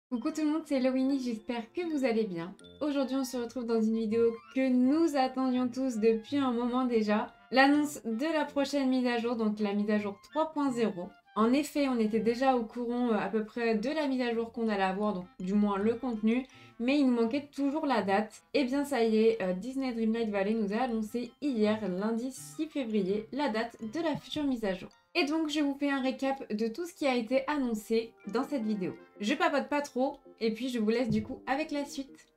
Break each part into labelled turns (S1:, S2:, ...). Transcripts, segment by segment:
S1: Coucou tout le monde, c'est Lowini, j'espère que vous allez bien. Aujourd'hui on se retrouve dans une vidéo que nous attendions tous depuis un moment déjà. L'annonce de la prochaine mise à jour, donc la mise à jour 3.0. En effet, on était déjà au courant à peu près de la mise à jour qu'on allait avoir, donc du moins le contenu, mais il nous manquait toujours la date. Et bien ça y est, Disney Dreamlight Valley nous a annoncé hier, lundi 6 février, la date de la future mise à jour. Et donc je vous fais un récap de tout ce qui a été annoncé dans cette vidéo. Je papote pas trop, et puis je vous laisse du coup avec la suite.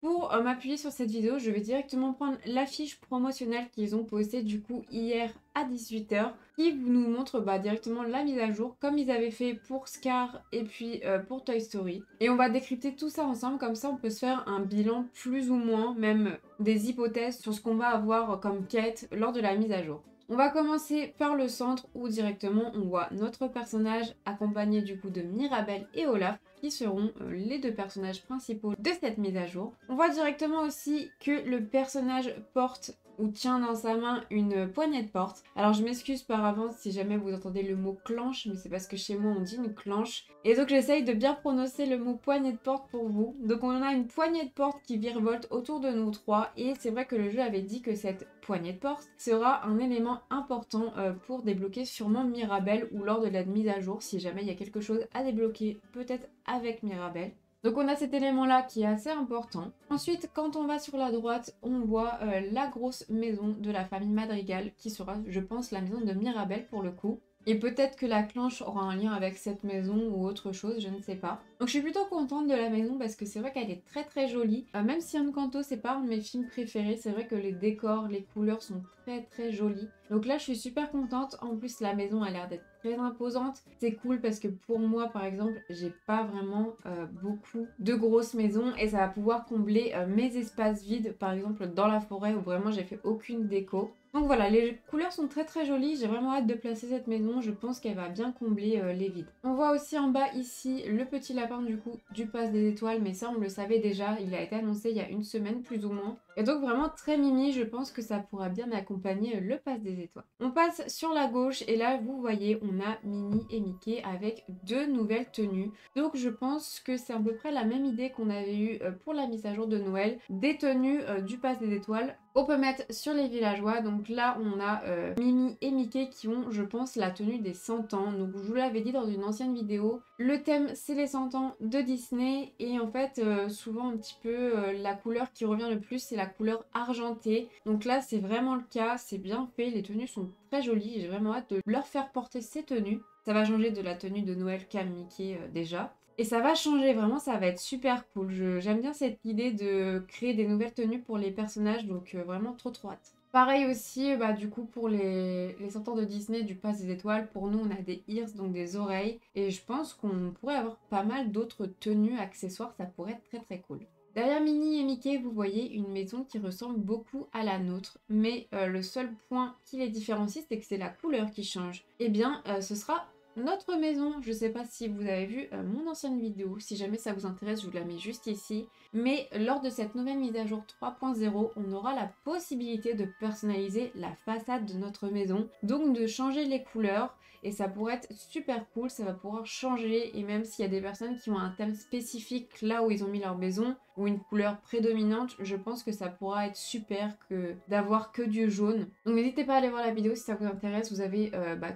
S1: Pour m'appuyer sur cette vidéo, je vais directement prendre l'affiche promotionnelle qu'ils ont postée du coup hier à 18 h, qui nous montre directement la mise à jour comme ils avaient fait pour Scar et puis pour Toy Story. Et on va décrypter tout ça ensemble, comme ça on peut se faire un bilan plus ou moins, même des hypothèses sur ce qu'on va avoir comme quête lors de la mise à jour. On va commencer par le centre où directement on voit notre personnage accompagné du coup de Mirabel et Olaf qui seront les deux personnages principaux de cette mise à jour. On voit directement aussi que le personnage porte ou tient dans sa main une poignée de porte. Alors je m'excuse par avance si jamais vous entendez le mot clenche, mais c'est parce que chez moi on dit une clenche. Et donc j'essaye de bien prononcer le mot poignée de porte pour vous. Donc on a une poignée de porte qui virevolte autour de nous trois, et c'est vrai que le jeu avait dit que cette poignée de porte sera un élément important pour débloquer sûrement Mirabel, ou lors de la mise à jour si jamais il y a quelque chose à débloquer, peut-être avec Mirabel. Donc on a cet élément-là qui est assez important. Ensuite, quand on va sur la droite, on voit la grosse maison de la famille Madrigal, qui sera, je pense, la maison de Mirabel pour le coup. Et peut-être que la clenche aura un lien avec cette maison ou autre chose, je ne sais pas. Donc je suis plutôt contente de la maison parce que c'est vrai qu'elle est très très jolie. Même si Encanto c'est pas un de mes films préférés, c'est vrai que les décors, les couleurs sont très très jolies. Donc là je suis super contente. En plus la maison a l'air d'être très imposante. C'est cool parce que pour moi par exemple, j'ai pas vraiment beaucoup de grosses maisons, et ça va pouvoir combler mes espaces vides, par exemple dans la forêt où vraiment j'ai fait aucune déco. Donc voilà, les couleurs sont très très jolies, j'ai vraiment hâte de placer cette maison, je pense qu'elle va bien combler les vides. On voit aussi en bas ici le petit lapin du coup du Pass des Étoiles, mais ça on le savait déjà, il a été annoncé il y a une semaine plus ou moins. Et donc vraiment très mimi, je pense que ça pourra bien accompagner le Pass des Étoiles. On passe sur la gauche et là vous voyez on a Minnie et Mickey avec deux nouvelles tenues. Donc je pense que c'est à peu près la même idée qu'on avait eue pour la mise à jour de Noël, des tenues du Pass des Étoiles. On peut mettre sur les villageois, donc là on a Mimi et Mickey qui ont, je pense, la tenue des 100 ans. Donc je vous l'avais dit dans une ancienne vidéo, le thème c'est les 100 ans de Disney, et en fait souvent un petit peu la couleur qui revient le plus c'est la couleur argentée. Donc là c'est vraiment le cas, c'est bien fait, les tenues sont très jolies et j'ai vraiment hâte de leur faire porter ces tenues. Ça va changer de la tenue de Noël qu'a Mickey déjà. Et ça va changer, vraiment, ça va être super cool. J'aime bien cette idée de créer des nouvelles tenues pour les personnages, donc vraiment trop trop hâte. Pareil aussi, du coup, pour les 100 ans de Disney du Pass des Étoiles, pour nous, on a des ears, donc des oreilles. Et je pense qu'on pourrait avoir pas mal d'autres tenues, accessoires, ça pourrait être très très cool. Derrière Minnie et Mickey, vous voyez une maison qui ressemble beaucoup à la nôtre, mais le seul point qui les différencie, c'est que c'est la couleur qui change. Eh bien, ce sera notre maison. Je sais pas si vous avez vu mon ancienne vidéo, si jamais ça vous intéresse, je vous la mets juste ici. Mais lors de cette nouvelle mise à jour 3.0, on aura la possibilité de personnaliser la façade de notre maison, donc de changer les couleurs, et ça pourrait être super cool, ça va pouvoir changer. Et même s'il y a des personnes qui ont un thème spécifique là où ils ont mis leur maison, ou une couleur prédominante, je pense que ça pourra être super que d'avoir que du jaune. Donc n'hésitez pas à aller voir la vidéo si ça vous intéresse, vous avez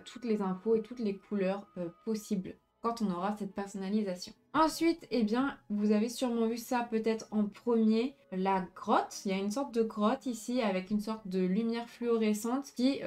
S1: toutes les infos et toutes les couleurs possibles quand on aura cette personnalisation. Ensuite, eh bien, vous avez sûrement vu ça peut-être en premier, la grotte. Il y a une sorte de grotte ici avec une sorte de lumière fluorescente qui,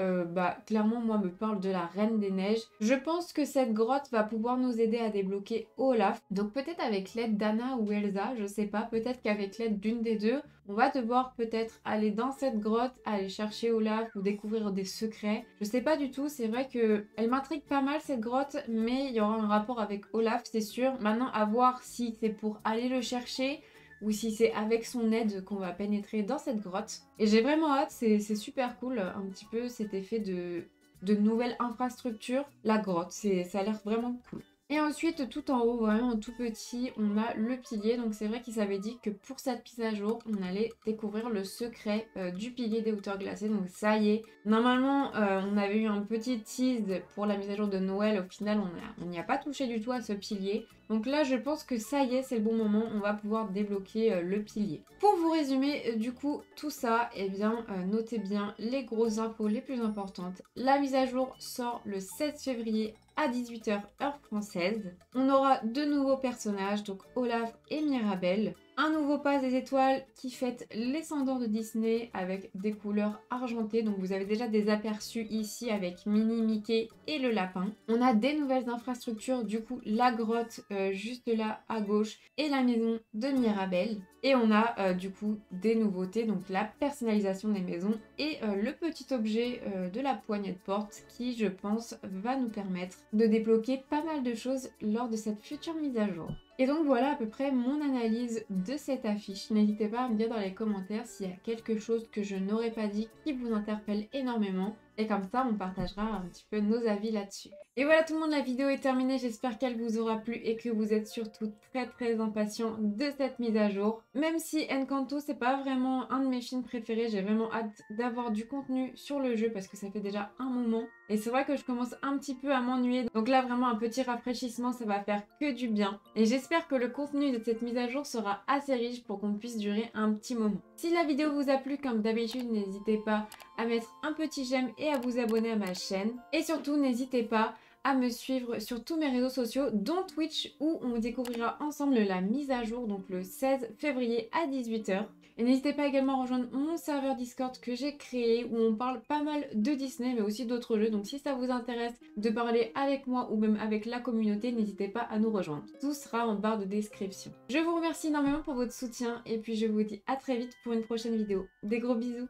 S1: clairement, moi, me parle de la Reine des Neiges. Je pense que cette grotte va pouvoir nous aider à débloquer Olaf. Donc peut-être avec l'aide d'Anna ou Elsa, je sais pas. Peut-être qu'avec l'aide d'une des deux, on va devoir peut-être aller dans cette grotte, aller chercher Olaf ou découvrir des secrets. Je sais pas du tout, c'est vrai que elle m'intrigue pas mal cette grotte, mais il y aura un rapport avec Olaf, c'est sûr. Maintenant, à voir si c'est pour aller le chercher ou si c'est avec son aide qu'on va pénétrer dans cette grotte. Et j'ai vraiment hâte, c'est super cool, un petit peu cet effet de nouvelle infrastructure. La grotte, ça a l'air vraiment cool. Et ensuite, tout en haut, vraiment en tout petit, on a le pilier. Donc c'est vrai qu'ils s'avait dit que pour cette mise à jour, on allait découvrir le secret du pilier des hauteurs glacées. Donc ça y est, normalement, on avait eu un petit tease pour la mise à jour de Noël. Au final, on n'y a pas touché du tout à ce pilier. Donc là, je pense que ça y est, c'est le bon moment, on va pouvoir débloquer le pilier. Pour vous résumer, du coup, tout ça, eh bien, notez bien les grosses infos les plus importantes. La mise à jour sort le 16 février à 18h heure française. On aura deux nouveaux personnages, donc Olaf et Mirabel. Un nouveau pass des étoiles qui fête les 100 ans de Disney avec des couleurs argentées. Donc vous avez déjà des aperçus ici avec Minnie, Mickey et le lapin. On a des nouvelles infrastructures, du coup la grotte juste là à gauche et la maison de Mirabel. Et on a du coup des nouveautés, donc la personnalisation des maisons et le petit objet de la poignée de porte qui, je pense, va nous permettre de débloquer pas mal de choses lors de cette future mise à jour. Et donc voilà à peu près mon analyse de cette affiche. N'hésitez pas à me dire dans les commentaires s'il y a quelque chose que je n'aurais pas dit qui vous interpelle énormément. Et comme ça, on partagera un petit peu nos avis là-dessus. Et voilà tout le monde, la vidéo est terminée. J'espère qu'elle vous aura plu et que vous êtes surtout très impatients de cette mise à jour. Même si Encanto, c'est pas vraiment un de mes films préférés, j'ai vraiment hâte d'avoir du contenu sur le jeu parce que ça fait déjà un moment. Et c'est vrai que je commence un petit peu à m'ennuyer. Donc là, vraiment un petit rafraîchissement, ça va faire que du bien. Et j'espère que le contenu de cette mise à jour sera assez riche pour qu'on puisse durer un petit moment. Si la vidéo vous a plu, comme d'habitude, n'hésitez pas à mettre un petit j'aime et à vous abonner à ma chaîne. Et surtout, n'hésitez pas à me suivre sur tous mes réseaux sociaux, dont Twitch, où on découvrira ensemble la mise à jour, donc le 16 février à 18h. Et n'hésitez pas également à rejoindre mon serveur Discord que j'ai créé, où on parle pas mal de Disney, mais aussi d'autres jeux. Donc si ça vous intéresse de parler avec moi ou même avec la communauté, n'hésitez pas à nous rejoindre. Tout sera en barre de description. Je vous remercie énormément pour votre soutien, et puis je vous dis à très vite pour une prochaine vidéo. Des gros bisous!